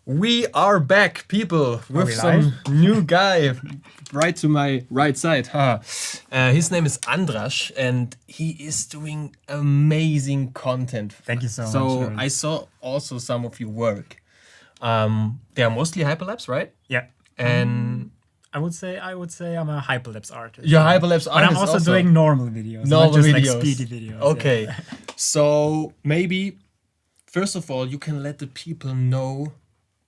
We are back, people, with some new guy right to my right side. His name is Andras, and he is doing amazing content. Thank you so much. So I saw also some of your work. They are mostly hyperlapse, right? Yeah. And I would say I'm a hyperlapse artist. you're hyperlapse But artist. I'm also doing normal videos, normal not just videos. like speedy videos. Okay. Yeah. So maybe first of all, you can let the people know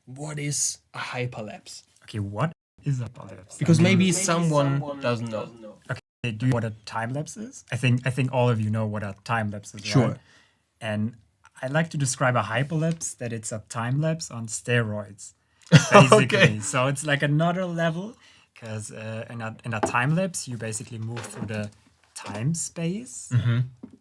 what is a hyperlapse. Okay, what is a hyperlapse? Because maybe someone doesn't know. Okay, do you know what a time lapse is? I think all of you know what a time lapse is. Sure. Right? And I like to describe a hyperlapse that it's a time lapse on steroids. Basically. Okay. So it's like another level because in a time lapse you basically move through the time space,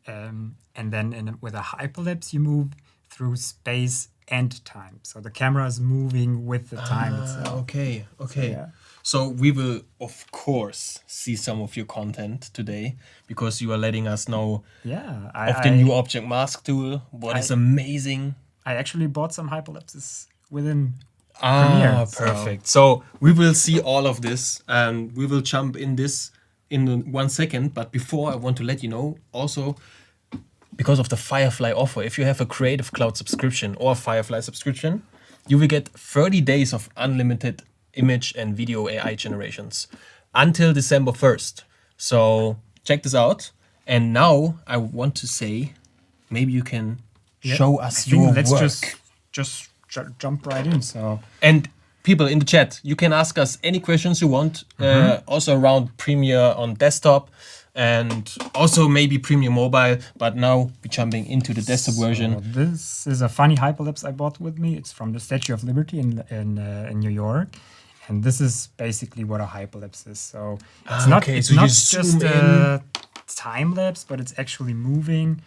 and then with a hyperlapse you move through space and time. So the camera is moving with the time itself. Okay. Yeah. So we will, of course, see some of your content today because you are letting us know Yeah. of the new object mask tool. What is amazing. I actually bought some hyperlapses within Premiere. Perfect. So we will see all of this, and we will jump in this in 1 second. But before, I want to let you know also, because of the Firefly offer, if you have a Creative Cloud subscription or Firefly subscription, you will get 30 days of unlimited image and video AI generations until December 1st. So check this out. And now I want to say, maybe you can show us your let's work. just jump right in. So And people in the chat, you can ask us any questions you want, also around Premiere on desktop and also maybe Premiere mobile. But now we're jumping into the desktop version. this is a funny hyperlapse I bought with me. It's from the Statue of Liberty in New York. And this is basically what a hyperlapse is. So it's not just a time lapse, but it's actually moving.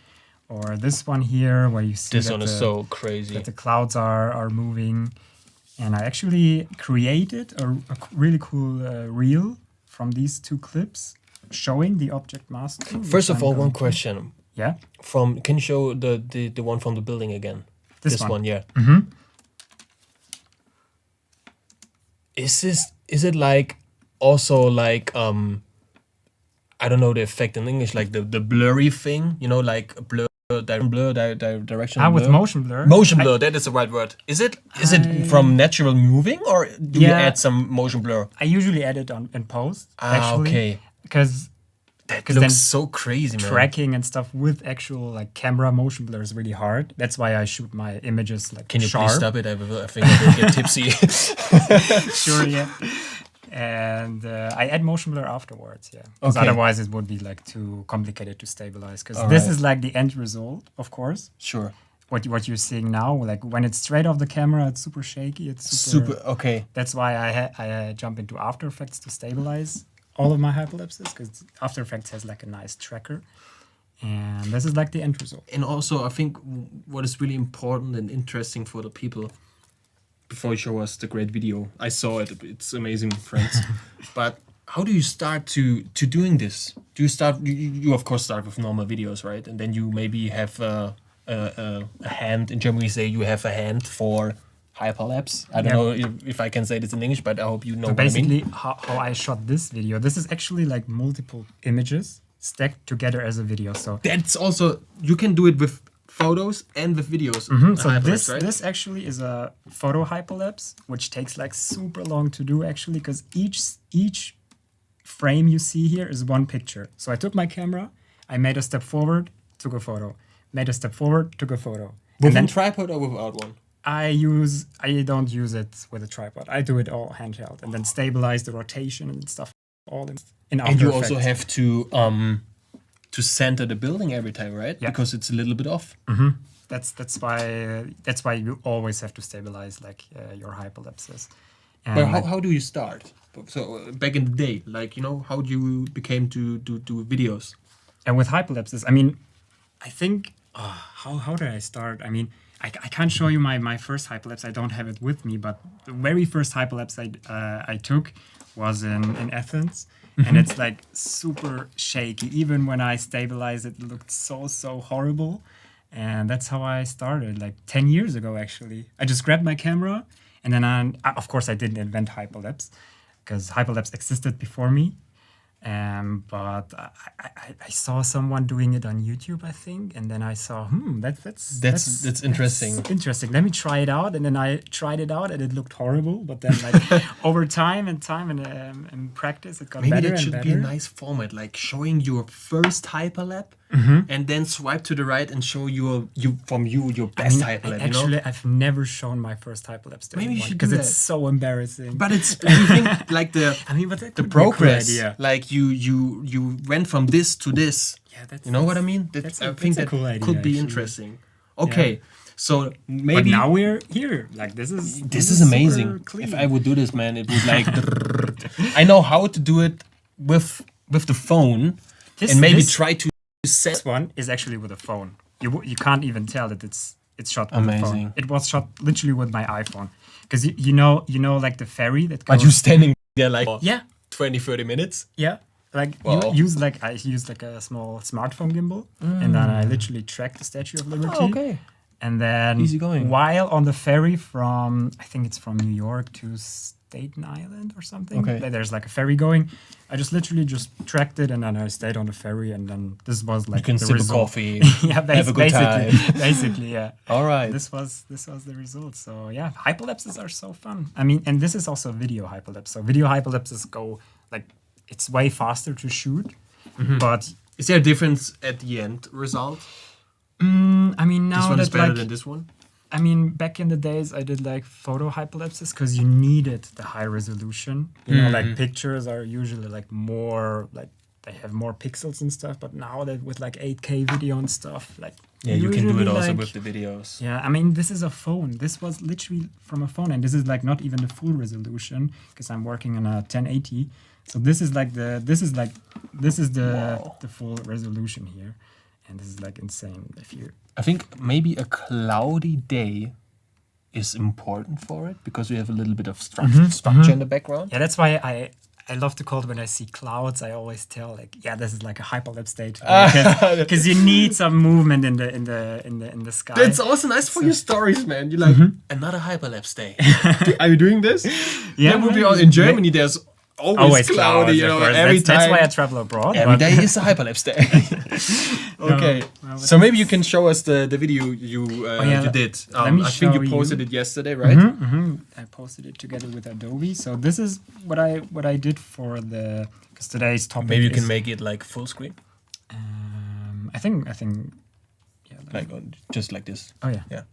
Or this one here, where you see This one is so crazy. that the clouds are moving. And I actually created a really cool reel from these two clips showing the object mask. First of all, one question. Yeah. Can you show the one from the building again? This one? Yeah. Is it like also like I don't know the effect in English, like the blurry thing, you know, like direction blur. With motion blur. Motion blur, that is the right word. Is it from natural moving, or do you add some motion blur? I usually add it in post, actually. Okay. Because That then looks so crazy, man. tracking and stuff with actual like camera motion blur is really hard. That's why I shoot my images like Can you sharp. please stop it? I think I will get tipsy. Sure, yeah. And I add motion blur afterwards, yeah. Because Okay. otherwise it would be like too complicated to stabilize. Because All this right. is like the end result, of course. Sure. What you're seeing now, like when it's straight off the camera, it's super shaky. It's super. Okay. That's why I jump into After Effects to stabilize all of my hyperlapses, because After Effects has like a nice tracker. And this is like the end result. And also, I think what is really important and interesting for the people, before you show us the great video, I saw it. It's amazing, friends. But how do you start to doing this? Do you start? You of course start with normal videos, right? And then you maybe have a hand. In German, we say you have a hand for hyperlapse. I don't know if I can say this in English, but I hope you know. So what I mean. basically, how I shot this video. This is actually like multiple images stacked together as a video. So That's also, you can do it with photos and with videos. So Hyperlapse, right? this actually is a photo hyperlapse, which takes like super long to do actually, because each frame you see here is one picture. So I took my camera, I made a step forward, took a photo, made a step forward, took a photo. With a tripod or without one? I don't use it with a tripod. I do it all handheld and then stabilize the rotation and stuff all in After And you Effects. also have to center the building every time, right? Yeah. Because it's a little bit off. That's why you always have to stabilize like your hyperlapses. And But like, how do you start? So back in the day, like, you know, how do you became to do videos? and with hyperlapses, I mean, I think how did I start? I mean, I can't show you my first hyperlapse. I don't have it with me, but the very first hyperlapse I took was in Athens. And it's like super shaky. Even when I stabilized it, it looked so horrible. And that's how I started, like 10 years ago, actually. I just grabbed my camera And then, of course, I didn't invent Hyperlapse because Hyperlapse existed before me. But I saw someone doing it on YouTube, I think, and then I saw, that's interesting. That's interesting. Let me try it out, and then I tried it out, and it looked horrible. But then, like over time and practice, it got Maybe better that should and be a better. nice format, like showing your first hyperlap, and then swipe to the right and show your best hyperlap. Actually, I've never shown my first Hyperlapse to Maybe you anyone should do because it's that. so embarrassing. But it's you think like the but that the could be a cool progress, idea. like you went from this to this. Yeah, that's You know what I mean? I think that cool idea, could be actually. interesting. Okay, so But maybe now we're here. Like this is is amazing. super clean. If I would do this, man, it would like. I know how to do it with the phone, and maybe try to set. This one is actually with a phone. You can't even tell that it's shot with a Amazing. phone. It was shot literally with my iPhone. Because you know like the ferry that goes. But you standing there like Yeah, 20, 30 minutes. yeah. Like Wow. I used like a small smartphone gimble, and then I literally tracked the Statue of Liberty. Oh, okay. And then Easy going. while on the ferry from, I think it's from New York to Staten Island or something. Okay. There's like a ferry going. I just literally tracked it, and then I stayed on the ferry, and then this was like You can the sip a result. coffee. Yeah, have a good basically, time. basically, yeah. All right. This was the result. So yeah, hyperlapses are so fun. I mean, and this is also video hyperlapse. So video hyperlapses go like it's way faster to shoot, but Is there a difference at the end result? I mean now This one is that better like than this one. I mean, back in the days, I did like photo hyperlapses because you needed the high resolution. You know, like pictures are usually like more like they have more pixels and stuff. But now that with like 8K video and stuff, like Yeah, you can do it usually, also like- with the videos. Yeah, I mean, this is a phone. This was literally from a phone, and this is like not even the full resolution because I'm working on a 1080. So this is like the Wow. the full resolution here, and this is like insane. If you I think maybe a cloudy day is important for it because we have a little bit of structure in the background. Yeah, that's why I love to call it when I see clouds. I always tell like, yeah, this is like a hyperlapse day because you need some movement in the sky. It's also nice for your stories, man. You're like another hyperlapse day. Are you doing this? Yeah, we'll be maybe. all in Germany. There's always cloudy. clouds, You of know, course. every That's time. why I travel abroad. Every but- day is a hyperlapse day. Okay, well, so maybe you can show us the video you yeah, you did. let me I think you show posted you. it yesterday, right? I posted it together with Adobe. So this is what I did for the because today's topic. Maybe you is, can make it like full screen, I think. Yeah. like just like this. Oh yeah. Yeah.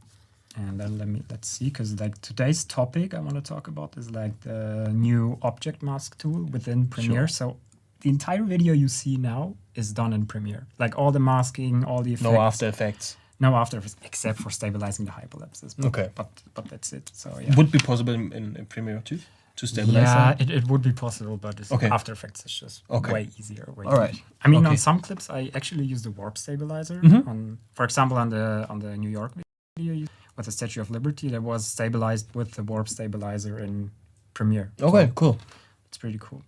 And then let's see, because like today's topic I want to talk about is like the new object mask tool within Premiere. Sure. So the entire video you see now is done in Premiere. Like all the masking, all the effects. No After Effects. No After Effects, except for stabilizing the hyperlapses. But, Okay. But that's it. So yeah. Would be possible in Premiere too to stabilize Yeah, them? it would be possible, but Okay. After Effects is just Okay. way easier. All right. I mean, Okay. on some clips, I actually use the warp stabilizer. For example, on the New York video with the Statue of Liberty, that was stabilized with the warp stabilizer in Premiere. Okay, So cool. it's pretty cool.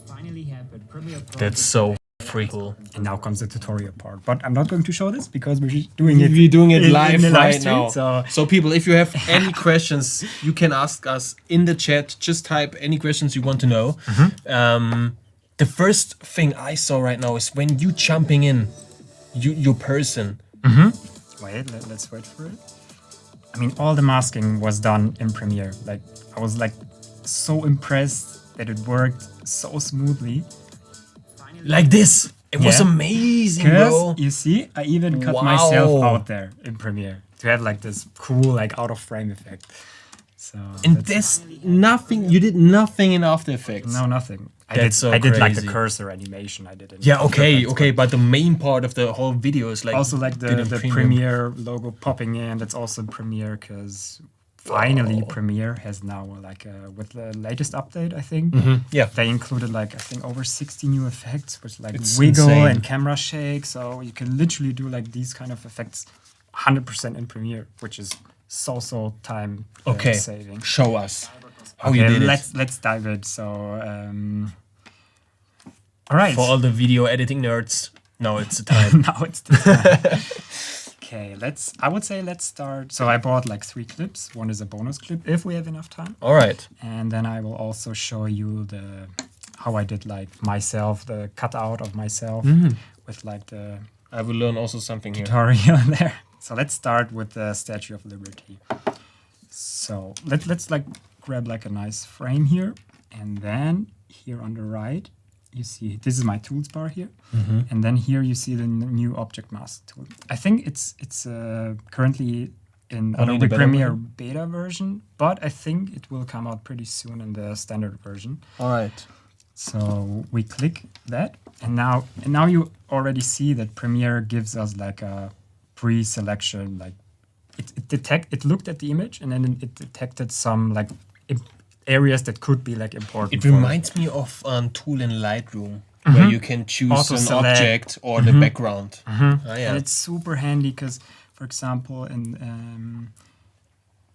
Finally happened. Premiere Pro. That's so freaking cool. And now comes the tutorial part. But I'm not going to show this because we're doing it. We're doing it in live the right stream, now. So So people, if you have any questions, you can ask us in the chat. Just type any questions you want to know. The first thing I saw right now is when you jumping in, your person. wait, let's wait for it. I mean, all the masking was done in Premiere. Like, I was like so impressed that it worked so smoothly. Like this. It was Yeah. amazing, bro. Because you see, I even cut Wow. myself out there in Premiere to have like this cool, like out of frame effect. So And that's- there's nothing, you did nothing in After Effects. no, nothing. That's so I did like the crazy. cursor animation. I did. In Yeah, After okay, Effects, okay, but the main part of the whole video is like also like did the in Premiere logo popping in. That's also Premiere because finally Premiere has now like with the latest update, I think. Yeah. They included like I think over 60 new effects, which like It's wiggle insane. and camera shake. So you can literally do like these kind of effects 100% in Premiere, which is so time Okay, saving. show us. how you did let's dive in. So, all right. For all the video editing nerds, now it's the time. Now it's the time. Okay, let's start. So I bought like 3 clips. One is a bonus clip if we have enough time. All right. And then I will also show you how I did like myself, the cutout of myself with like the I will learn also something here. tutorial there. So let's start with the Statue of Liberty. So let's like grab like a nice frame here, and then here on the right you see this is my tools bar here, and then here you see the new object mask tool. I think it's currently in Adobe Premiere beta version, but I think it will come out pretty soon in the standard version. All right. So we click that, and now you already see that Premiere gives us like a pre-selection. Like it looked at the image, and then it detected some like areas that could be like important. It reminds me of a tool in Lightroom where you can choose Also an select. object or the background. Ah, yeah. And it's super handy because, for example,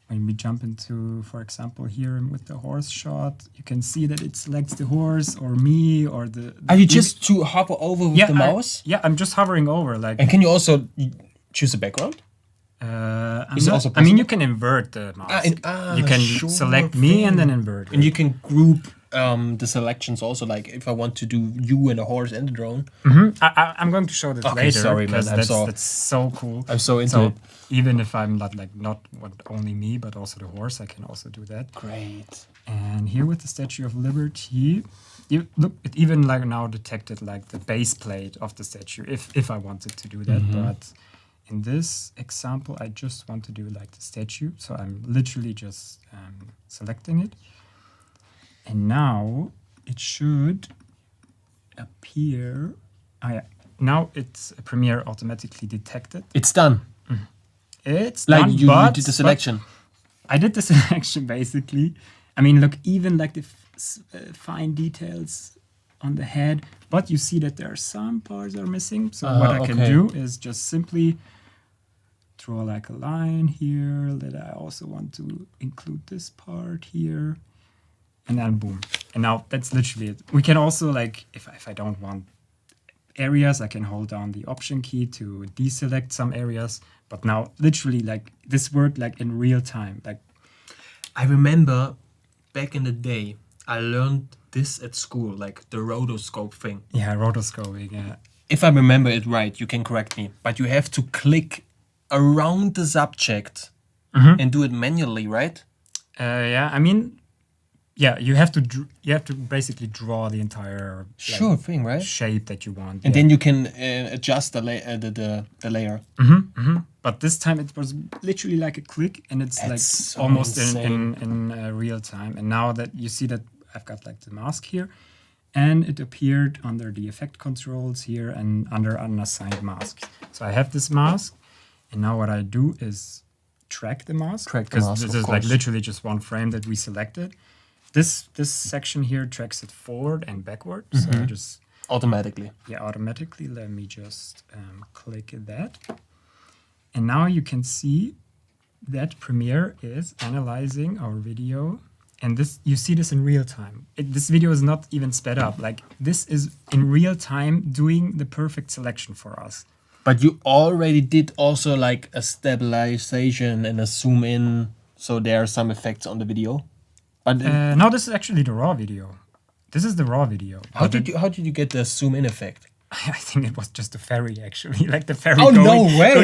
when we jump into, for example, here with the horse shot, you can see that it selects the horse or me or the. Are you just to hover over with the mouse? I'm just hovering over. Like. And can you also choose a background? I mean, you can invert the mask. You can select me and then invert it. And you can group the selections also. Like if I want to do you and a horse and a drone. I'm going to show this later. Sorry, man. That's so cool. I'm so into it. Even if I'm not only me, but also the horse, I can also do that. Great. And here with the Statue of Liberty, you look, it even like now detected like the base plate of the statue if I wanted to do that. But in this example, I just want to do like the statue. So I'm literally just selecting it. And now it should appear. Now it's Premiere automatically detected. It's done. It's like done, you did the selection. I did the selection basically. I mean, look, even like the fine details on the head, but you see that there are some parts are missing. So what I can do is just simply draw like a line here that I also want to include this part here, and then boom. And now that's literally it. We can also like, if I don't want areas, I can hold down the Option key to deselect some areas. But now literally like this worked like in real time. Like I remember back in the day, I learned this at school, like the rotoscope thing. Yeah, rotoscoping, yeah. If I remember it right, you can correct me, but you have to click around the subject and do it manually, right? Yeah, I mean, yeah, you have to basically draw the entire thing, right? shape that you want, and then you can adjust the layer. But this time it was literally like a click, and it's That's like so almost insane. in real time. And now that you see that I've got like the mask here, and it appeared under the effect controls here and under unassigned masks. So I have this mask, and now what I do is track the mask, because this is like literally just one frame that we selected. This section here tracks it forward and backward. So I just Automatically. Yeah, automatically. Let me just click that. And now you can see that Premiere is analyzing our video. And this, you see this in real time. This video is not even sped up. Like this is in real time doing the perfect selection for us. But you already did also like a stabilization and a zoom in. So there are some effects on the video. But no, this is actually the raw video. This is the raw video. How did you get the zoom in effect? I think it was just a ferry, actually, like the ferry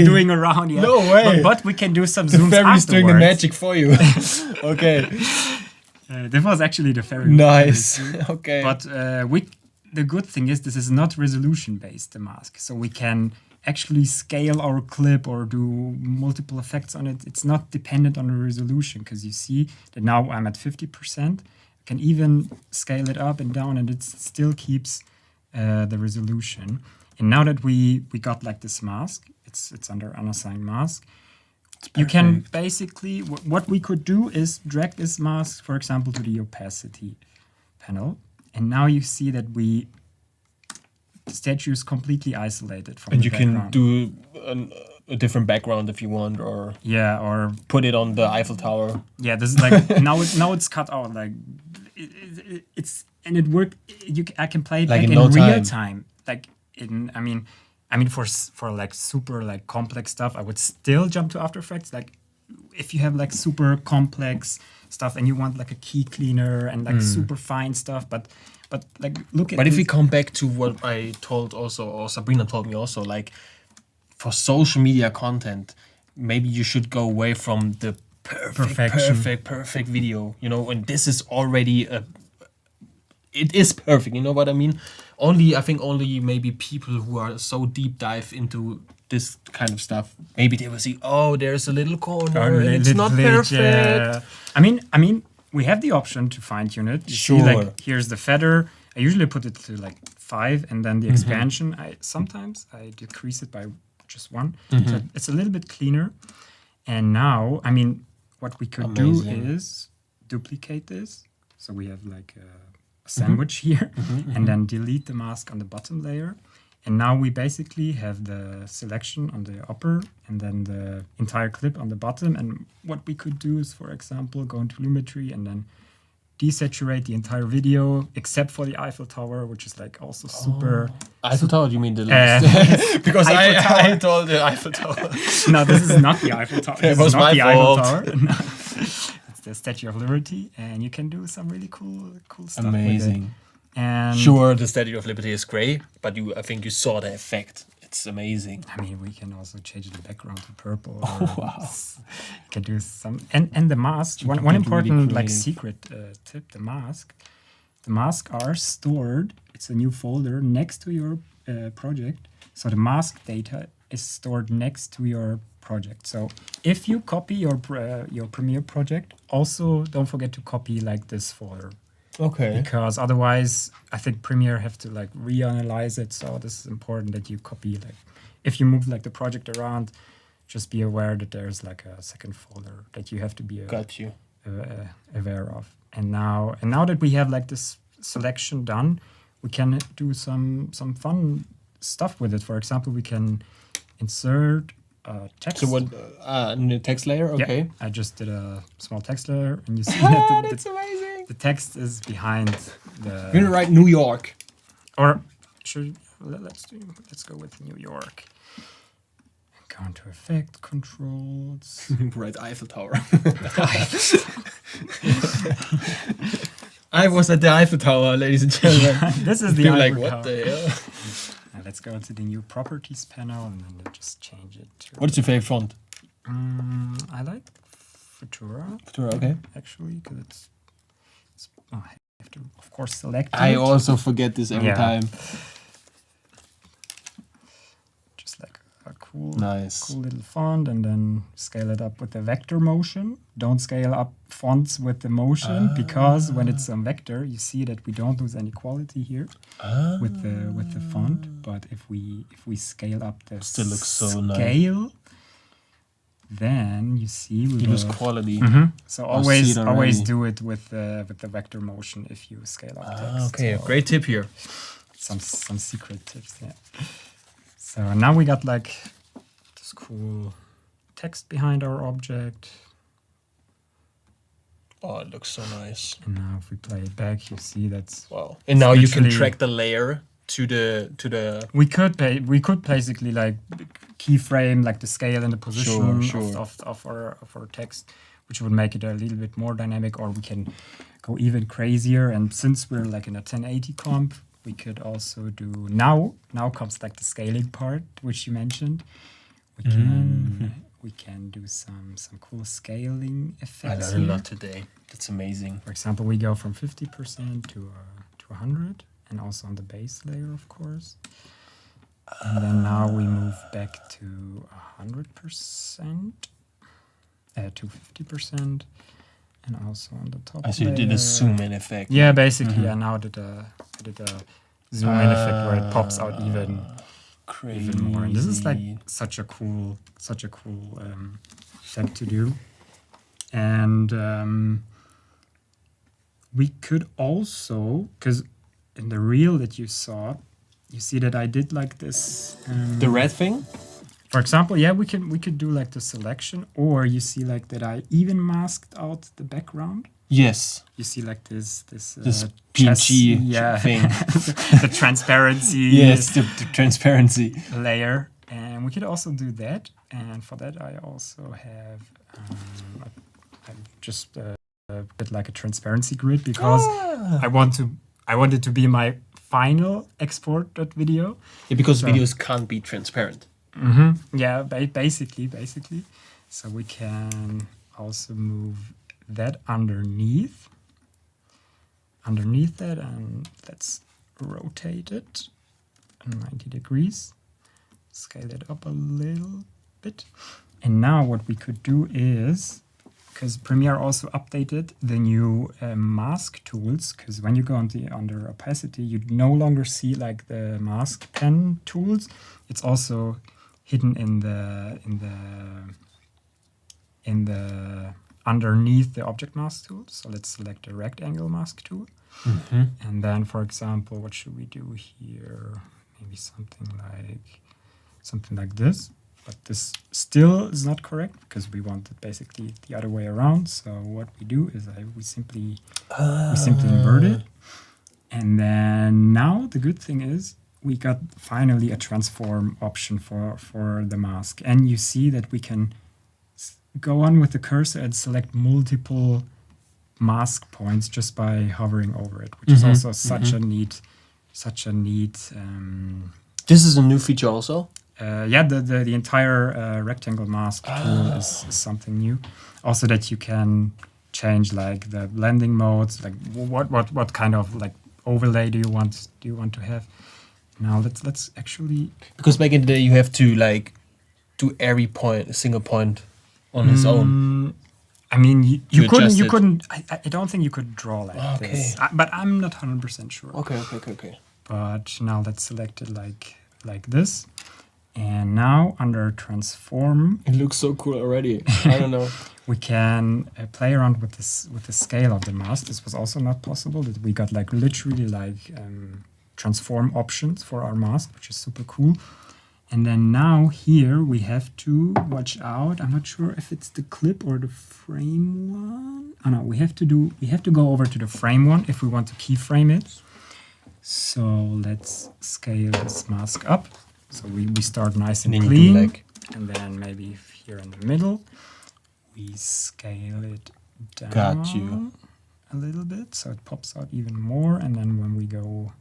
doing around. Yeah. No way! But we can do some the zooms ferry's afterwards. doing the magic for you. Okay. This was actually the ferry. Nice. Okay. But the good thing is this is not resolution based, the mask, so we can actually scale our clip or do multiple effects on it. It's not dependent on the resolution, because you see that now I'm at 50%. I can even scale it up and down, and it still keeps the resolution. And now that we got like this mask, it's under unassigned mask. You can basically, what we could do is drag this mask, for example, to the opacity panel. And now you see that the statue is completely isolated from the background. And you can do a different background if you want, or Yeah, or put it on the Eiffel Tower. yeah, this is like now it's cut out. Like it's and it worked. I can play it Like like in in no real time. time. Like in I mean for like super like complex stuff, I would still jump to After Effects. Like if you have like super complex stuff and you want like a key cleaner and like super fine stuff, but like look at. But if we this- come back to what I told also, or Sabrina told me also, like for social media content, maybe you should go away from the perfect video, you know, and this is already it is perfect, you know what I mean? I think only maybe people who are so deep dive into this kind of stuff, maybe they will see, oh, there's a little corner and it's not perfect. I mean, we have the option to fine tune it. You see, Sure. like here's the feather. I usually put it to like 5, and then the expansion. Sometimes I decrease it by just 1. So it's a little bit cleaner. And now, I mean, what we could do is duplicate this. So we have like a sandwich here, and then delete the mask on the bottom layer. And now we basically have the selection on the upper and then the entire clip on the bottom. And what we could do is, for example, go into Lumetri and then desaturate the entire video, except for the Eiffel Tower, which is like also super. Eiffel Tower, you mean the last? Because I told the Eiffel Tower. No, this is not the Eiffel Tower. This was is not my the fault. Eiffel Tower. No. It's the Statue of Liberty, and you can do some really cool stuff with it. Amazing. And Sure, the Statue of Liberty is grey, but I think you saw the effect. It's amazing. I mean, we can also change the background to purple. Oh, wow. You can do some, and the mask. One can be important really like creative. secret tip: the masks are stored. It's a new folder next to your project. So the mask data is stored next to your project. So if you copy your Premiere project, also don't forget to copy like this folder. Okay. Because otherwise, I think Premiere have to like reanalyze it. So this is important that you copy, like, if you move like the project around, just be aware that there's like a second folder that you have to be Got you. aware of. And now that we have like this selection done, we can do some fun stuff with it. For example, we can insert text. So what? In the text layer. Yeah, Okay. I just did a small text layer, and you see that That's amazing. the text is behind the. We're gonna write New York. Or should let's go with New York. Go into effect controls. Write Eiffel Tower. I was at the Eiffel Tower, ladies and gentlemen. This is the Feel like Eiffel what Tower. the hell? Now let's go to the new properties panel and then just change it to. What's your favorite font? I like Futura Futura, okay. actually because it's I have to of course select I it. also forget this every Yeah. time. Just like a cool Nice. little font, and then scale it up with the vector motion. Don't scale up fonts with the motion because when it's on vector, you see that we don't lose any quality here with the font. But if we scale up the Still looks so nice. scale, then you see we You lose will. quality. So I see it always already. do it with the vector motion if you scale up text. Okay, So great tip here. some secret tips. Yeah. So now we got like this cool text behind our object. Oh, it looks so nice. And now if we play it back, you see that's. Wow. And now you can literally- track the layer to the. We could basically like keyframe like the scale and the position Sure. Of our text, which would make it a little bit more dynamic, or we can go even crazier. And since we're like in a 1080 comp, we could also do now comes like the scaling part, which you mentioned. We can do some cool scaling I effects. learned a here. lot today. That's amazing. For example, we go from 50% to 100, and also on the base layer, of course. And then now we move back to 100%, to 50%, and also on the top. I see you did layer. a zoom in effect. Yeah, basically, I now did a zoom in effect where it pops out even Crazy. more. And this is like such a cool effect to do. And we could also, because in the reel that you saw, you see that I did like this. The red thing? For example, yeah, we could do like the selection, or you see like that I even masked out the background. Yes. You see like this PNG thing. the transparency. Yes, the transparency layer, and we could also do that. And for that, I also have I just did like a transparency grid because I wanted to be my final exported video. Yeah, because videos can't be transparent. Yeah, basically. So we can also move that underneath that, and let's rotate it 90 degrees, scale it up a little bit. And now what we could do is, because Premiere also updated the new mask tools, because when you go under opacity, you no longer see like the mask pen tools. It's also hidden in the underneath the object mask tool. So let's select the rectangle mask tool. And then, for example, what should we do here? Maybe something like this. But this still is not correct because we want it basically the other way around. So what we do is we simply invert it. And then now the good thing is we got finally a transform option for the mask. And you see that we can go on with the cursor and select multiple mask points just by hovering over it, which is also such a neat. This is a new feature also. Yeah, the entire rectangle mask tool is something new. Also, that you can change like the blending modes, like what kind of like overlay do you want to have. Now let's actually, because back in the day you have to like do every point, a single point on his own. I mean, you adjust couldn't. it. I don't think you could draw like Okay. this. But I'm not 100% sure. Okay. But now let's select it like this. And now under transform, It looks so cool already. I don't know. we can play around with the scale of the mask. This was also not possible. That we got like literally like transform options for our mask, which is super cool. And then now here we have to watch out. I'm not sure if it's the clip or the frame one. Oh no, we have to go over to the frame one if we want to keyframe it. So let's scale this mask up. So we start nice and then you clean. do like, And then maybe here in the middle, we scale it down Got you. a little bit so it pops out even more. And then when we go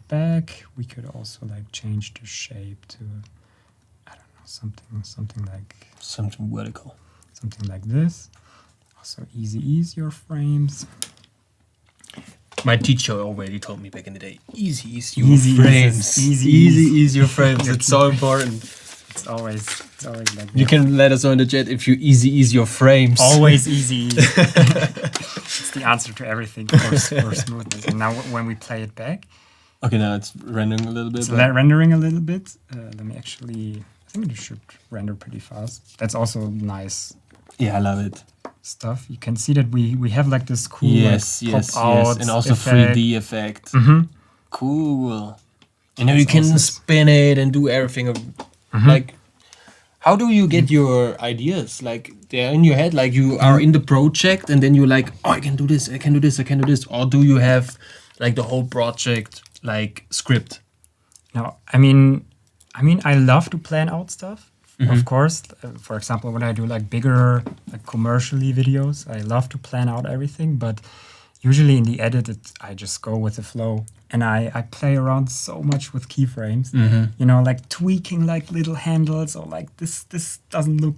back, we could also like change the shape to, I don't know, something vertical. something like this. Also ease your frames. My teacher already told me back in the day, ease your Easy frames. Ease your frames. It's so important. It's always like that. You can let us know in the chat if you ease your frames. Always easy. It's the answer to everything for smoothness. And now when we play it back, Okay, now it's rendering a little bit. it's rendering a little bit. Let me actually, I think it should render pretty fast. That's also nice Yeah, I love it. stuff. You can see that we have like this cool Yes, pop-out and also effect. 3D effect. Mhm. Cool. You know, you It's can also spin it and do everything. Like, how do you get your ideas? Like, they're in your head. Like, you are in the project, and then you're like, oh, I can do this. I can do this. I can do this. Or do you have like the whole project like script? No, I mean, I love to plan out stuff. Of course, for example, when I do like bigger, like commercially videos, I love to plan out everything. But usually in the edit, I just go with the flow, and I play around so much with keyframes. You know, like tweaking like little handles, or like this doesn't look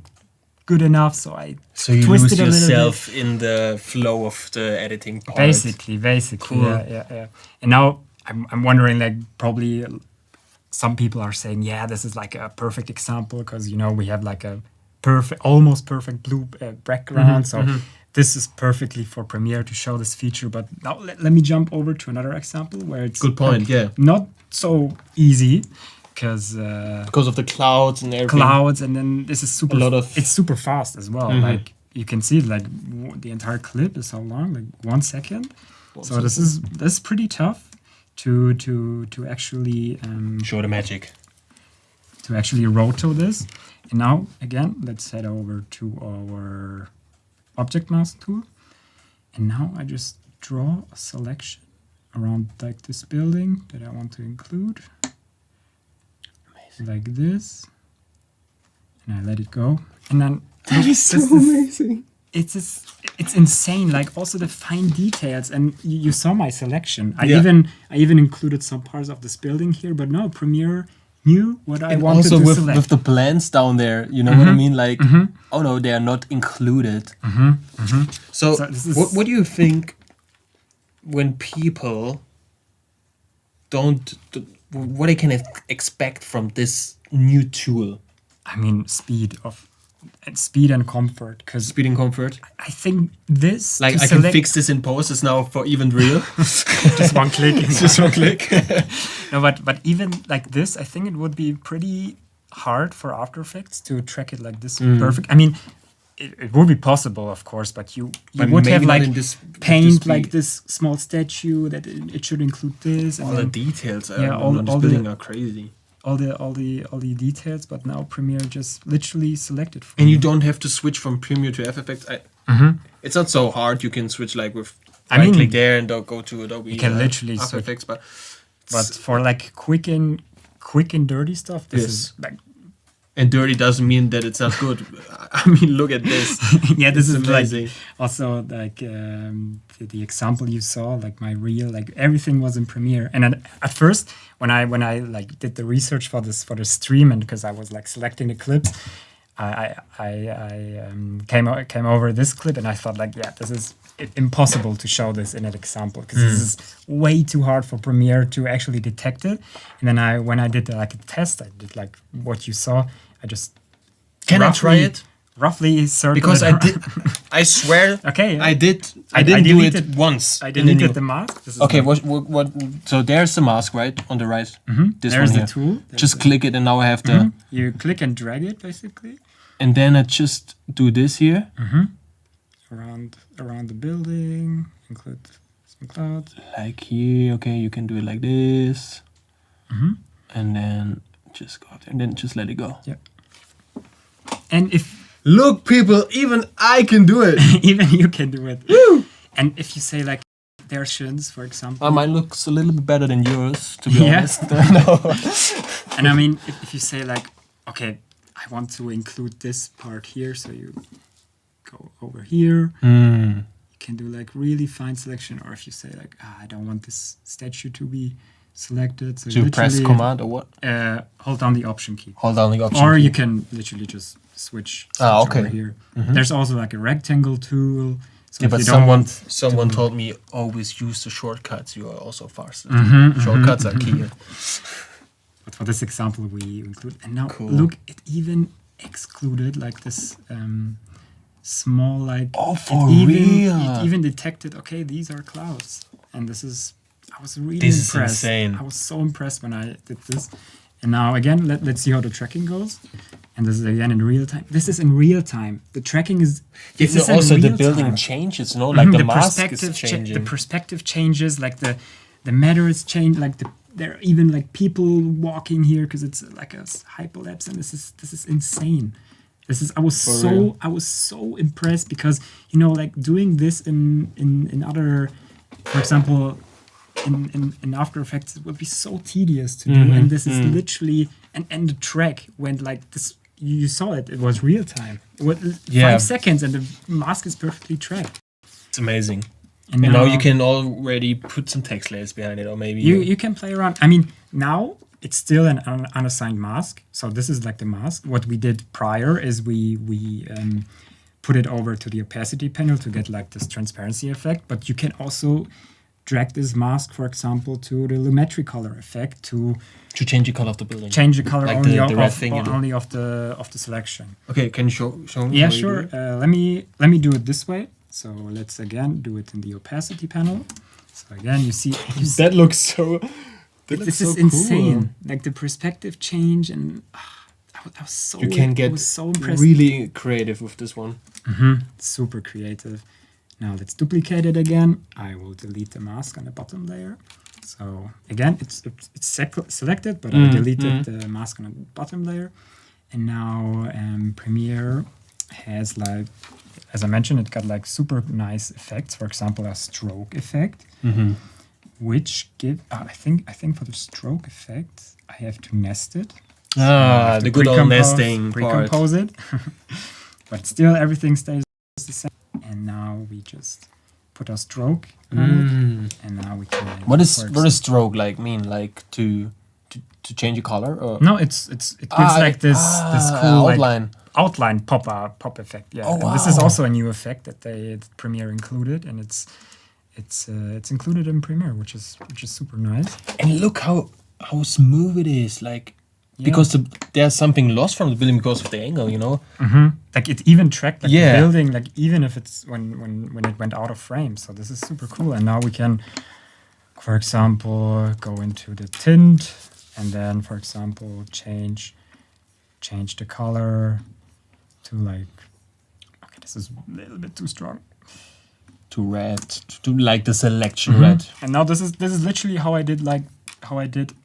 good enough, so I You twist lose it a little bit. yourself in the flow of the editing part. Basically, Cool. yeah. And now I'm wondering, like, probably some people are saying, yeah, this is like a perfect example because, you know, we have like a almost perfect blue background. So this is perfectly for Premiere to show this feature. But now let me jump over to another example where it's Good point, yeah. not so easy because Because of the clouds and everything. clouds, and then this is super. It's super fast as well. Like you can see, like the entire clip is how long? Like 1 second. So this is pretty tough to actually Show the magic. to actually roto this. And now, again, let's head over to our object mask tool. And now I just draw a selection around like this building that I want to include. Amazing. Like this. And I let it go. And then that is so amazing. It's insane. Like also the fine details, and you saw my selection. I even included some parts of this building here, but no, Premiere knew what I wanted also to select. with the plans down there, you know what I mean? Like, oh no, they are not included. So what do you think when people what they can expect from this new tool? I mean, speed and comfort. Speed and comfort. I think this, like I can fix this in post. It's now for even real. Just one click. Just one click. No, but even like this, I think it would be pretty hard for After Effects to track it like this perfect. I mean, it would be possible, of course, but you would have like paint like this small statue that it should include this. And all the details. All this building are crazy. All the details, but now Premiere just literally selected for and you. You don't have to switch from Premiere to After Effects. It's not so hard. You can switch like with click there and go to Adobe. You can literally After Effects, but for like quick and dirty stuff, this is like. And dirty doesn't mean that it's not good. I mean, look at this. Yeah, this is amazing. Like also like the example you saw, like my reel, like everything was in Premiere. And at first, when I like did the research for the stream, and because I was like selecting the clips, I came over this clip, and I thought like, yeah, this is impossible to show this in an example because this is way too hard for Premiere to actually detect it. And then when I did like a test, I did like what you saw. I just I try it? Roughly circle because I did. I swear. Okay. I didn't do it once. I deleted the mask. This is okay. What? So there's the mask right on the right. This there's one the tool. Just click it, and now I have the. You click and drag it basically. And then I just do this here. Around the building, include some clouds. Like here, okay, you can do it like this. And then just go up there, and then just let it go. Yeah. And look, people, even I can do it. Even you can do it. Woo! And if you say like there's shins, for example. Mine looks a little bit better than yours, to be honest. No. And I mean, if you say like, okay, I want to include this part here, so you go over here. You can do like really fine selection, or if you say like, I don't want this statue to be selected, so to press Command or what? Hold down the Option key. Hold down the Option or key. you can literally just switch over here. There's also like a rectangle tool. So yeah, but someone told me always use the shortcuts. You are also faster. Shortcuts are key. But for this example, we include, and now look, it even excluded like this small like. Oh, for real! It even detected. Okay, these are clouds, and this is. I was really impressed. Is insane. I was so impressed when I did this. And now again, let's see how the tracking goes. And this is again in real time. This is in real time. The tracking is. Also, the building changes. No, like the mask is changing. The perspective changes. Like the matter is changed. Like there are even like people walking here because it's like a hyperlapse, and this is insane. I was so impressed because like doing this in other, for example. In After Effects, it would be so tedious to do, and this is literally and the track went like this. You saw it; it was real time. It was 5 seconds, and the mask is perfectly tracked. It's amazing. And now you can already put some text layers behind it, or maybe you can play around. I mean, now it's still an unassigned mask, so this is like the mask. What we did prior is we put it over to the opacity panel to get like this transparency effect, but you can also drag this mask, for example, to the lumetri color effect to change the color of the building. Change the color like only the only of the selection. Okay, can you show me? Yeah, sure. Let me do it this way. So let's again do it in the opacity panel. So again, you see that looks so. This is insane. Like the perspective change, and I was so. You can get so impressed. Really creative with this one. Super creative. Now let's duplicate it again. I will delete the mask on the bottom layer. So again, it's selected, but I deleted the mask on the bottom layer. And now Premiere has like, as I mentioned, it got like super nice effects. For example, a stroke effect, which give I think for the stroke effect I have to nest it. So I have to The good old nesting part. Pre-compose it, but still everything stays the same. And now we just put our stroke on it, and now we can. What does stroke like mean? Like to change a color? Or? No, it gives like this cool outline. Outline pop effect. Yeah, and this is also a new effect that Premiere included, and it's included in Premiere, which is super nice. And look how smooth it is. Like because there's something lost from the building because of the angle, you know. Like it even tracked like the building, like even if it's when it went out of frame. So this is super cool. And now we can, for example, go into the tint, and then, for example, change the color to like, okay, this is a little bit too strong. To red, to like the selection red. And now this is literally how I did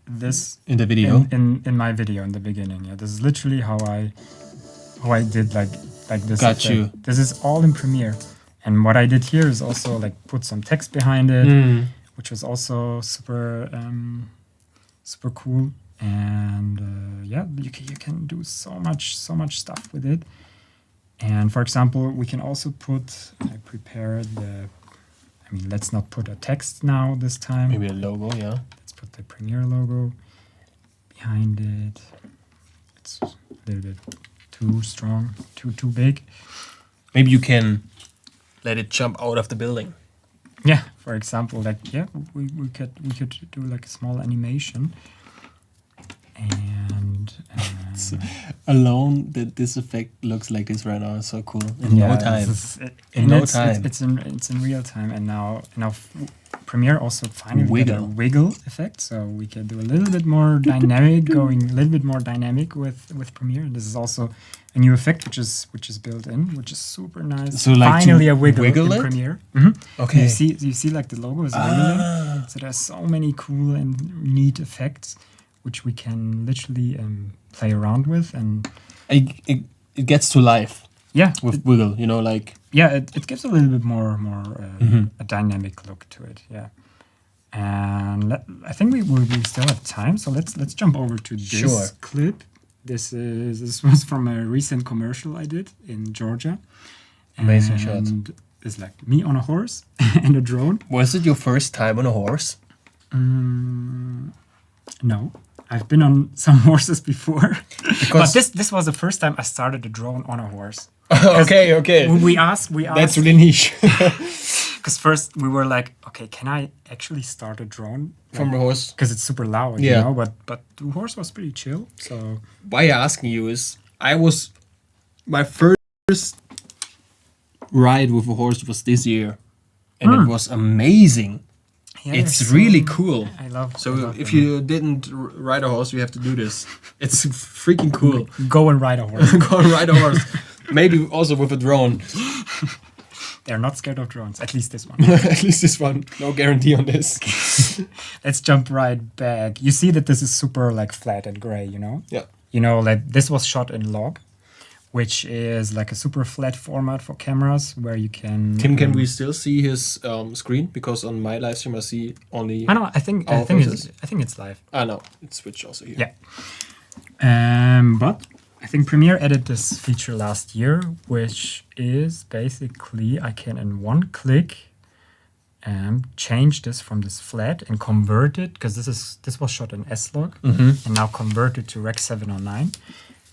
this in the video. In my video in the beginning. Yeah, this is literally how I did like this. Got you. This is all in Premiere. And what I did here is also like put some text behind it, which was also super cool. And you can do so much stuff with it. And for example, we can also I prepared let's not put a text now this time. Maybe a logo, yeah. Let's put the Premiere logo behind it. It's a little bit too strong, too big. Maybe you can let it jump out of the building. Yeah, for example, like we could do like a small animation. And alone that this effect looks like this right now is so cool. In no time. It's in real time. And now Premiere also finally got a wiggle effect, so we can do a little bit more dynamic, going a little bit more dynamic with Premiere. And this is also a new effect which is built in, which is super nice. So like finally a wiggle in Premiere. Okay. You see like the logo is wiggling. So there's so many cool and neat effects which we can literally play around with, and it gets to life. Yeah, with wiggle, you know, like it gives a little bit more a dynamic look to it. Yeah, and I think we still have time, so let's jump over to this clip. This was from a recent commercial I did in Georgia. Amazing shot. It's like me on a horse and a drone. Was it your first time on a horse? No. I've been on some horses before, but this was the first time I started a drone on a horse. Okay. We asked. That's really niche. Because first we were like, okay, can I actually start a drone from a horse? Because it's super loud, you know. But the horse was pretty chill. So why I'm asking you is, my first ride with a horse was this year, and it was amazing. Yeah, it's really cool. I love. So if you didn't ride a horse, you have to do this. It's freaking cool. Go and ride a horse. Go and ride a horse. Maybe also with a drone. They're not scared of drones. At least this one. At least this one. No guarantee on this. Let's jump right back. You see that this is super like flat and gray, you know? Yeah. You know, like this was shot in log, which is like a super flat format for cameras where you can. Tim, can we still see his screen? Because on my live stream I see only. I know. I think it's live. No, it's switched also here. Yeah. But I think Premiere added this feature last year, which is basically I can in one click change this from this flat and convert it, because this was shot in S-Log and now convert it to Rec 709.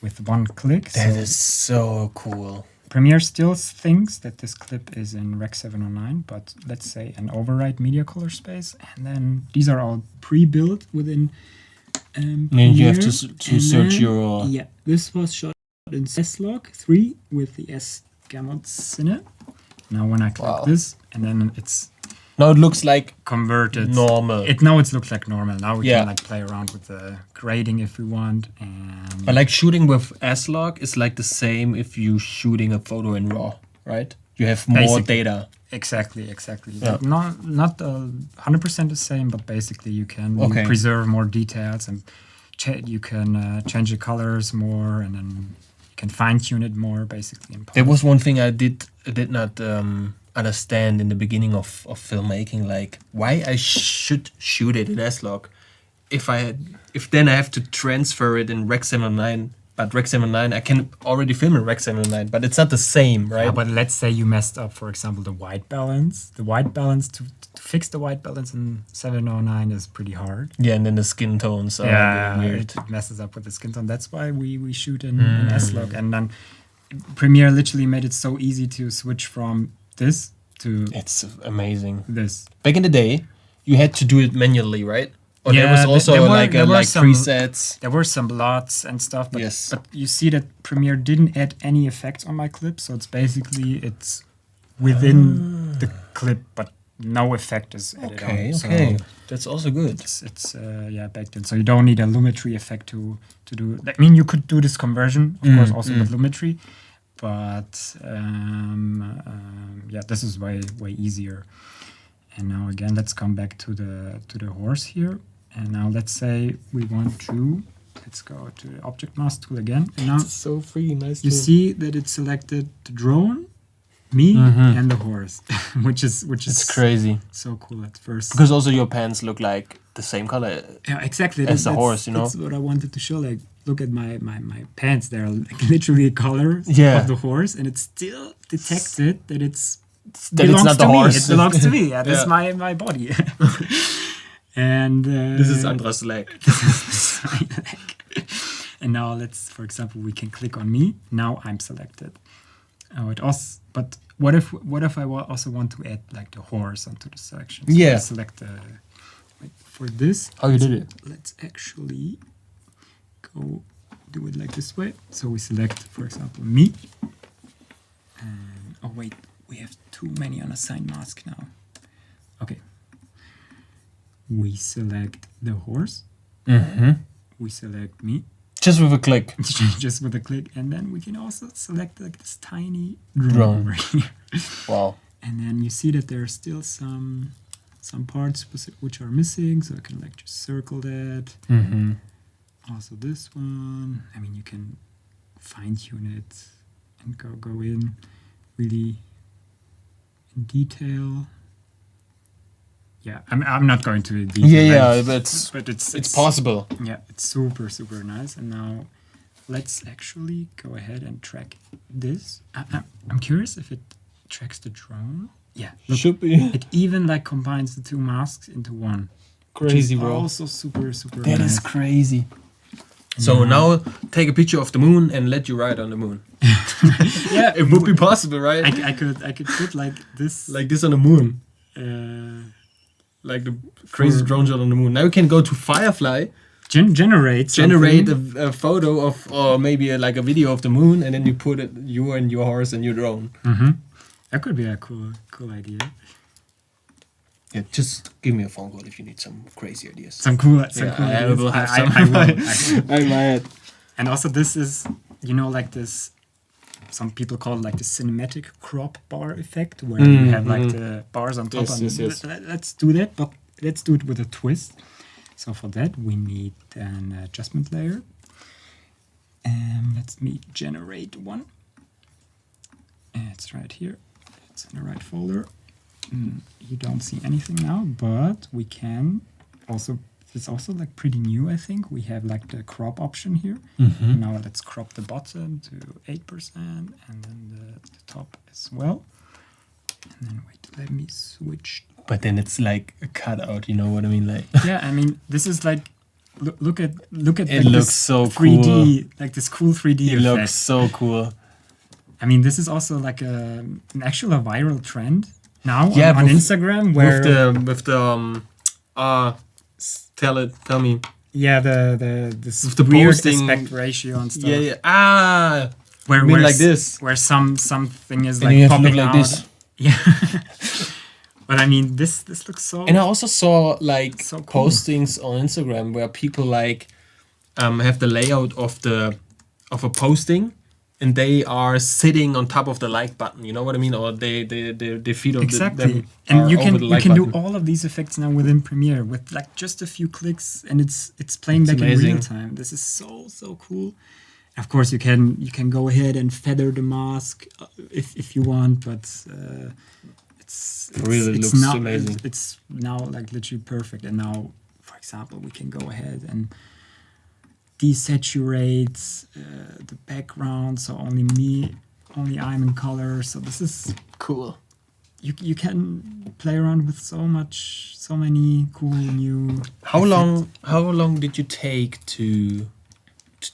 With one click. That is so cool. Premiere still thinks that this clip is in Rec 709, but let's say an override media color space, and then these are all pre-built within Premiere. And you have to search your... Yeah, this was shot in S-Log 3 with the S-Gamut Cine. Now when I click this, and then it's... Now it looks like converted normal. Now it looks like normal. Now we can like play around with the grading if we want. But like shooting with S-Log is like the same if you shooting a photo in RAW, right? you have more Basically. data. Exactly. Yeah. Not 100% the same, but basically you can you Okay. preserve more details and you can change the colors more, and then you can fine tune it more. Basically, in There post. was one thing I did not understand in the beginning of filmmaking, like why I should shoot it in S-Log if then I have to transfer it in Rec 79. But Rec 79, I can already film in Rec 79, but it's not the same, right? Yeah, but let's say you messed up, for example, the white balance. The white balance to fix the white balance in 709 is pretty hard. Yeah, and then the skin tones are getting weird. It messes up with the skin tone. That's why we shoot in S-Log, and then Premiere literally made it so easy to switch from this to It's amazing. this. Back in the day, you had to do it manually, right? Or there Yeah, was also there were- like there were some- presets. There were some blots and stuff, but, Yes. but you see that Premiere didn't add any effects on my clip, so it's within the clip, but no effect is added on. So Okay. That's also good. it's backed in, so you don't need a Lumetri effect to do. I mean, you could do this conversion, of course, also with Lumetri, but this is way easier. And now again, let's come back to the horse here. And now let's say we want to, let's go to the object mask tool again. And now So free, nice. you see that it selected the drone, me, and the horse, which is It's crazy so cool at first. because also your pants look like the same color. Yeah, exactly. as the horse, you know? That's what I wanted to show. Like, look at my pants. They're like literally a color Yeah. of the horse, and it still detected that it's That it's belongs not to the me. horse. It belongs to me. Yeah, that's Yeah. my body. And This is Andras' leg. and now let's, for example, we can click on me. Now I'm selected. Oh, it also. But what if I also want to add like the horse onto the selection? So Yeah. I select the. Wait, for this. Oh, you did it. Let's actually go do it like this way. So we select, for example, me. And, oh wait, we have too many unassigned masks now. Okay. We select the horse. We select me. Just with a click. Just with a click, and then we can also select like this tiny drone Drone. over here. Wow. And then you see that there are still some parts which are missing, so I can like just circle that. Also this one. I mean, you can fine tune it and go in really in detail. Yeah, I'm not going to detail. Yeah, but it's possible. Yeah, it's super nice. And now let's actually go ahead and track this. I'm curious if it tracks the drone. Yeah, look, Should be it even like combines the two masks into one. crazy, which is bro. Also super That nice. is crazy. So now take a picture of the moon and let you ride on the moon. Yeah, It would be possible, right? I could put like this. Like this on the moon. Like the crazy For- drone shot on the moon. Now you can go to Firefly, generate generate something. a photo of, or maybe like a video of the moon, and then you put it, you and your horse and your drone. That could be a cool idea. Yeah, just give me a phone call if you need some crazy ideas. Some cool I ideas. will have I some. will. I might. And also this is, like this, some people call it like the cinematic crop bar effect, where you have like the bars on top. Yes, and yes. Let's do that, but let's do it with a twist. So for that, we need an adjustment layer. Let me generate one. It's right here. It's in the right folder. You don't see anything now, but we can also, it's also like pretty new, I think. We have like the crop option here. Now let's crop the bottom to 8% and then the top as well. And then wait, let me switch. But then it's like a cutout, you know what I mean? Like Yeah, I mean, this is like, look at it like looks this so 3D, cool. like this cool 3D It effect. looks so cool. I mean, this is also like an actual viral trend now Yeah, on with- Instagram, where tell me. yeah, this With the weird posting- aspect ratio and stuff. Yeah. Where You mean where like s- this? where something is And like you have to popping look like out. this. Yeah. But I mean, this looks so. And I also saw like So cool. postings on Instagram where people like have the layout of a posting, and they are sitting on top of the like button. You know what I mean? Or their feet of Exactly. them And are you over can the you like can do button. all of these effects now within Premiere with like just a few clicks, and it's playing back in real amazing. time. This is so cool. Of course, you can go ahead and feather the mask if you want, but it's Really it's looks now amazing. it's now like literally perfect. And now, for example, we can go ahead and desaturate the background, so only I'm in color. So this is Cool. you can play around with so many cool new. How effects. long did you take to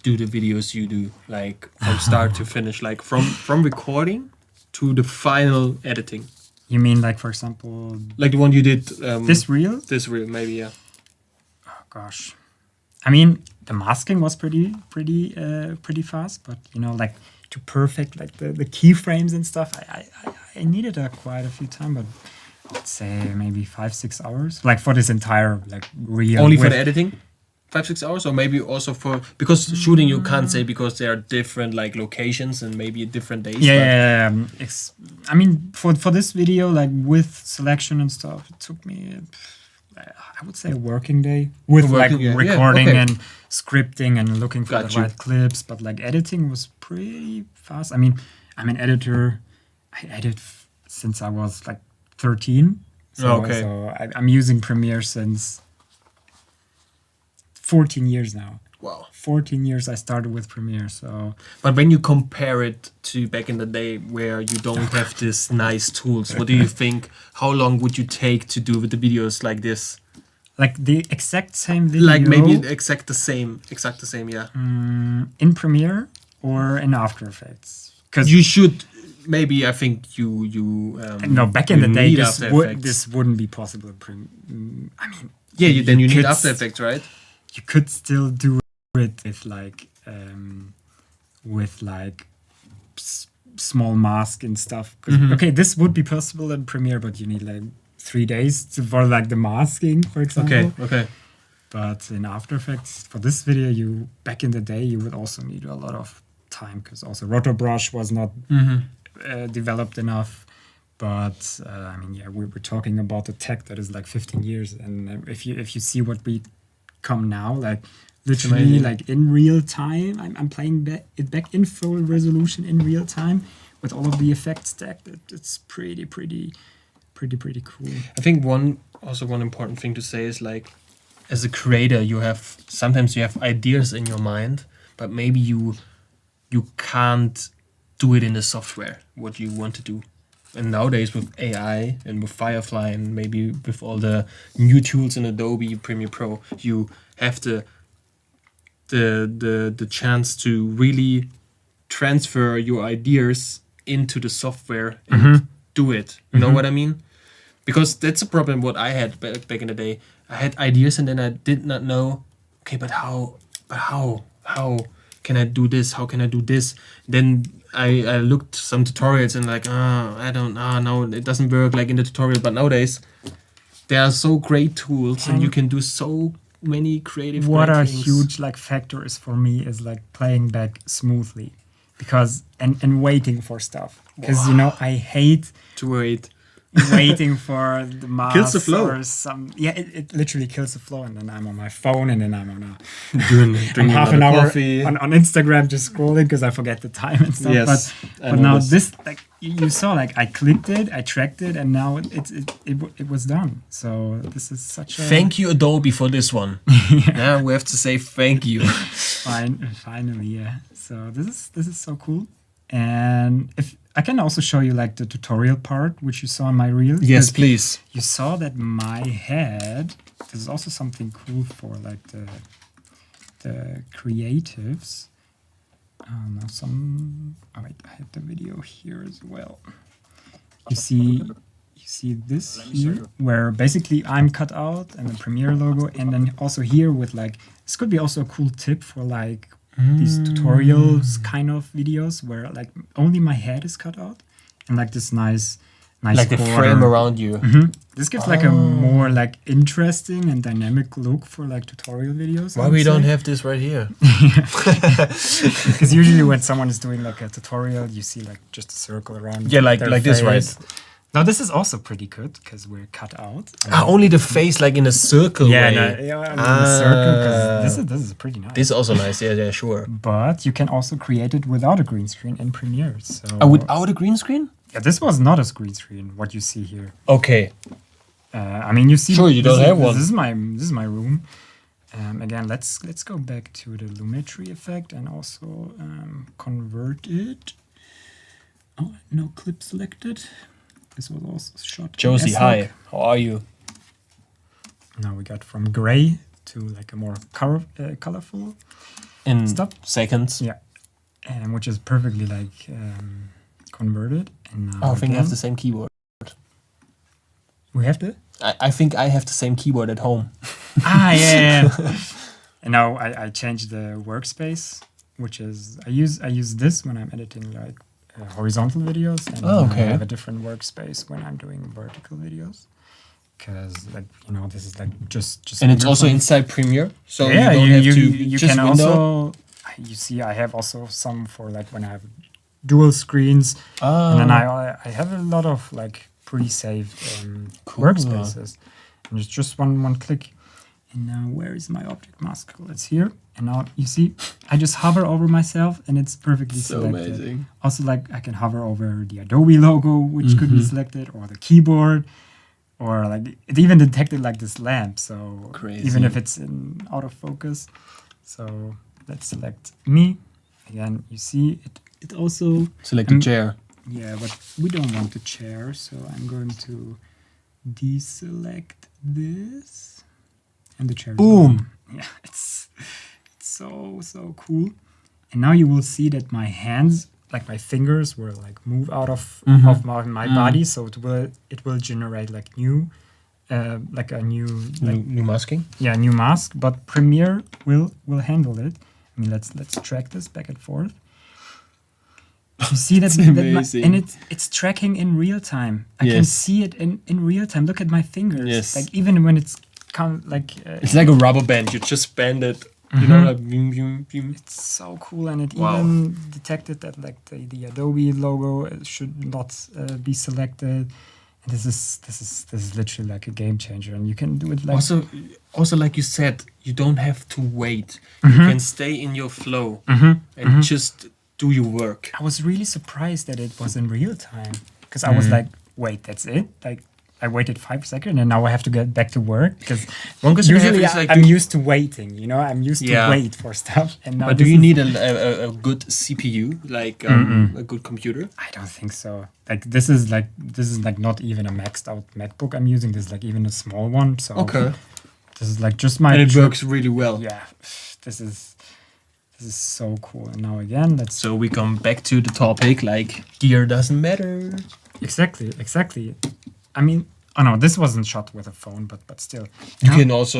do the videos you do, like from start to finish, like from recording to the final editing? You mean like, for example, Like the one you did this reel? this reel, maybe, yeah. Oh gosh, I mean the masking was pretty fast, but you know, like to perfect like the keyframes and stuff, I needed quite a few time, but I would say maybe 5-6 hours, like for this entire like reel. Only for with- the editing? 5-6 hours, or maybe also for, because shooting you can't say, because there are different like locations and maybe different days. Yeah, I mean, for this video, like with selection and stuff, it took me, I would say, a working day with A like working day, yeah, recording okay. and scripting and looking for Got the you. right clips. But like editing was pretty fast. I mean, I'm an editor. I edit since I was like 13. So, Okay. I'm using Premiere since 14 years now. Wow. 14 years I started with Premiere, so But when you compare it to back in the day where you don't have this nice tools, what do you think? How long would you take to do with the videos like this? like the exact same video. Like maybe exact the same, yeah. In Premiere or in After Effects? Because You should maybe, I think you no, back in you the day, need this After Effects. this wouldn't be possible. I mean, Yeah, then you need could After Effects, right? You could still do it with like small mask and stuff. 'Cause, okay, this would be possible in Premiere, but you need like 3 days for like the masking, for example. Okay. But in After Effects, for this video, back in the day, you would also need a lot of time, because also Rotobrush was not developed enough. But I mean, yeah, we were talking about a tech that is like 15 years, and if you see what we come now, like literally amazing. like in real time, I'm playing it back in full resolution in real time with all of the effects stacked. It's pretty cool. I think one important thing to say is, like, as a creator, sometimes you have ideas in your mind, but maybe you can't do it in the software what you want to do. And nowadays with AI and with Firefly and maybe with all the new tools in Adobe Premiere Pro, you have the chance to really transfer your ideas into the software and do it. You know what I mean? Because that's a problem what I had back in the day. I had ideas and then I did not know, okay, but how can I do this? How can I do this? Then I looked some tutorials and like, no, it doesn't work like in the tutorial. But nowadays, there are so great tools and you can do so many creative What great a things. huge like factor is for me is like playing back smoothly, because and waiting for stuff, because you know I hate to wait. waiting for the mask Kills the flow. or some. Yeah, it literally kills the flow, and then I'm on my phone, and then I'm on Drinking half an another hour coffee. on Instagram just scrolling because I forget the time and stuff. Yes, I but know now this. this, like you saw, like I clicked it, I tracked it, and now it was done. So this is such a Thank you, Adobe, for this one. Yeah, we have to say thank you. finally, yeah. So this is so cool. And if I can also show you like the tutorial part, which you saw in my reel. Yes, 'cause please. You saw that my head. This is also something cool for like the creatives. Now oh wait, I have the video here as well. You see this here, where basically I'm cut out and the Premiere logo, and then also here with like, this could be also a cool tip for like these tutorials kind of videos where like only my head is cut out, and like this nice nice Like the border. frame around you. This gives like a more like interesting and dynamic look for like tutorial videos. Why we don't have this right here? Because usually when someone is doing like a tutorial, you see like just a circle around. Yeah, like their this, right? face. Now this is also pretty good because we're cut out. Only the face, like in a circle Yeah, way. in a circle. Because this is pretty nice. This is also nice. Yeah, sure. But you can also create it without a green screen in Premiere. So Without a green screen? yeah, this was not a green screen. What you see here. Okay. I mean, you see. Sure, you don't have one. This is my room. Again, let's go back to the Lumetri effect and also convert it. Oh, no clip selected. This was also shot. in Josie, S-Log. hi. How are you? Now we got from gray to like a more colorful. In Mm. seconds. Yeah, and which is perfectly like converted. And now I think I have again, the same keyboard. we have the. I think I have the same keyboard at home. Yeah. And now I changed the workspace, which is I use this when I'm editing like horizontal videos, and okay. I have a different workspace when I'm doing vertical videos. Because like this is like just And it's bigger also for me. inside Premiere, so Yeah, you don't have to you just can window. also you see I have also some for like when I have dual screens, and then I have a lot of like pre-saved Cool. workspaces, and it's just one click. And now where is my object mask? Well, it's here, and now you see I just hover over myself, and it's perfectly So selected. amazing. Also, like I can hover over the Adobe logo, which could be selected, or the keyboard. Or like it even detected like this lamp, so Crazy. even if it's out of focus. So let's select me again. You see it also Select the chair. yeah, but we don't want the chair, so I'm going to deselect this and the chair. is Boom. gone. Yeah, it's so cool. And now you will see that my hands, like my fingers, will like move out of my body, so it will generate like new, like a new New masking. new mask. But Premiere will handle it. I mean, let's track this back and forth. You see that, amazing. and it's tracking in real time. I can Yes. see it in real time. Look at my fingers. Yes. Like even when it's It's like a rubber band. You just bend it. You know, like boom, boom, boom. it's so cool, and it Wow. even detected that like the Adobe logo should not be selected. And this is literally like a game changer, and you can do it like Also, like you said, you don't have to wait. You can stay in your flow and just do your work. I was really surprised that it was in real time, because I was like, wait, that's it? Like I waited 5 seconds and now I have to get back to work, because usually I'm used to waiting, I'm used to wait for stuff. And now But do you need a good CPU, like a good computer? I don't think so. Like this is like not even a maxed out MacBook I'm using. This is like even a small one. So Okay. this is like just my. And it works really well. Yeah, this is so cool. And now again, let's. So we come back to the topic, like gear doesn't matter. Exactly. I mean, oh no, this wasn't shot with a phone, but still. You can also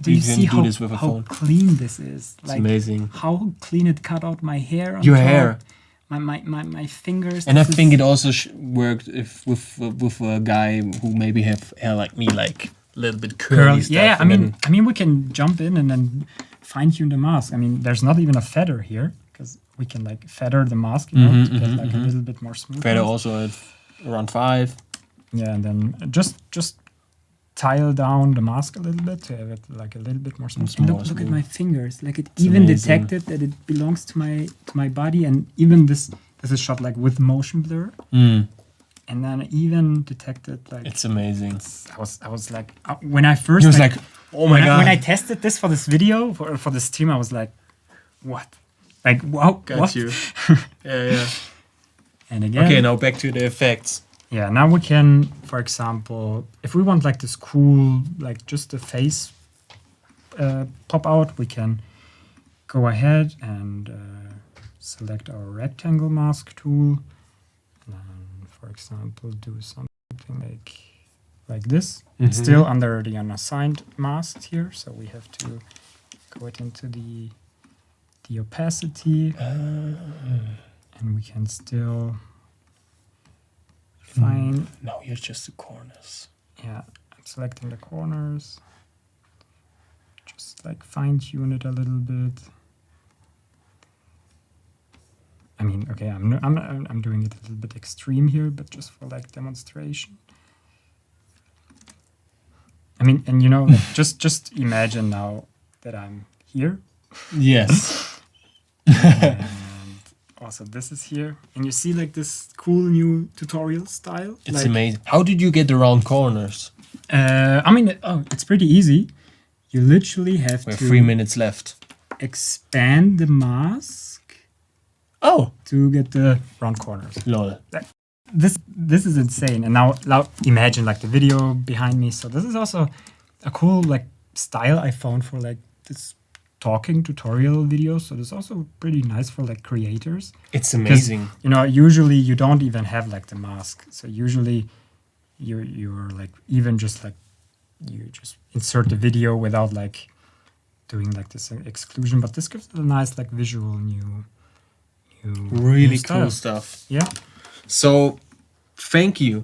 Do you see do this with a how phone. clean this is? It's amazing. How clean it cut out my hair. On Your top, hair. My fingers. And I this think is- it also worked with a guy who maybe have hair like me, like a little bit curly stuff. Yeah, and then- I mean, we can jump in and then fine tune the mask. I mean, there's not even a feather here, because we can like feather the mask, to get like a little bit more smooth. Feather also at around 5. Yeah, and then just tile down the mask a little bit to have it like a little bit more smooth. It's more Look at smooth. my fingers. Like it even amazing. detected that it belongs to my body, and even this is shot like with motion blur, and then even detected like It's amazing. I was like when I first He was like, oh my god. when I tested this for this video for the stream, I was like, what? Like wow, Got what? you. Yeah. And again, Okay, now back to the effects. yeah, now we can, for example, if we want like this cool, like just the face pop out, we can go ahead and select our rectangle mask tool. And for example, do something like this. It's still under the unassigned mask here, so we have to go it into the opacity, and we can still fine. No, you're just the corners. Yeah, I'm selecting the corners. Just like fine tune it a little bit. I mean, okay, I'm doing it a little bit extreme here, but just for like demonstration. I mean, and you know, like, just imagine now that I'm here. Yes. And also this is here. And you see like this cool new tutorial style. It's like, amazing. How did you get around corners? I mean, it's pretty easy. You literally have We have to 3 minutes left. expand the mask Oh, to get the round corners. lol. This is insane. And now imagine like the video behind me. So this is also a cool like style I found for like this talking tutorial videos. So this is also pretty nice for like creators. It's 'Cause, amazing. you know, usually you don't even have like the mask. So usually you're like even just like you just insert the video without like doing like this exclusion. But this gives it a nice like visual new Really style. cool stuff. Yeah. So, thank you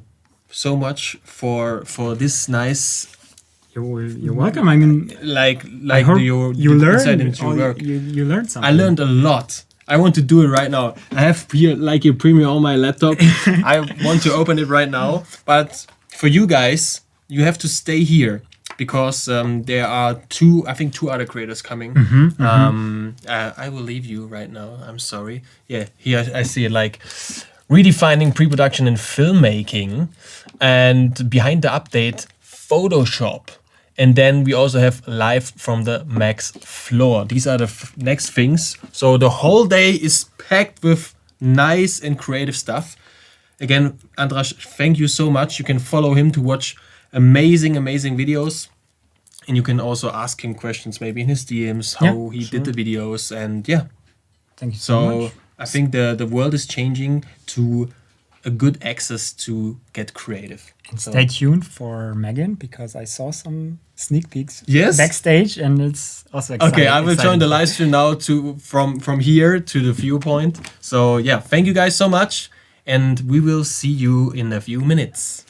so much for this nice, You're welcome. I mean, like I hope you you insight learned into your work. you learned something. I learned a lot. I want to do it right now. I have here like a premiere on my laptop. I want to open it right now. But for you guys, you have to stay here because there are two other creators coming. I will leave you right now. I'm sorry. Yeah, here I see it like redefining pre-production and filmmaking, and behind the update, Photoshop. And then we also have live from the Max floor. These are the next things. So the whole day is packed with nice and creative stuff. Again, Andras, thank you so much. You can follow him to watch amazing videos. And you can also ask him questions maybe in his DMs, how he did the videos. And yeah. Thank you so much. I think the world is changing to a good access to get creative. And stay tuned for Megan because I saw some sneak peeks Yes? backstage and it's also exciting. Okay, I will join the exciting. live stream now from here to the viewpoint. So yeah, thank you guys so much, and we will see you in a few minutes.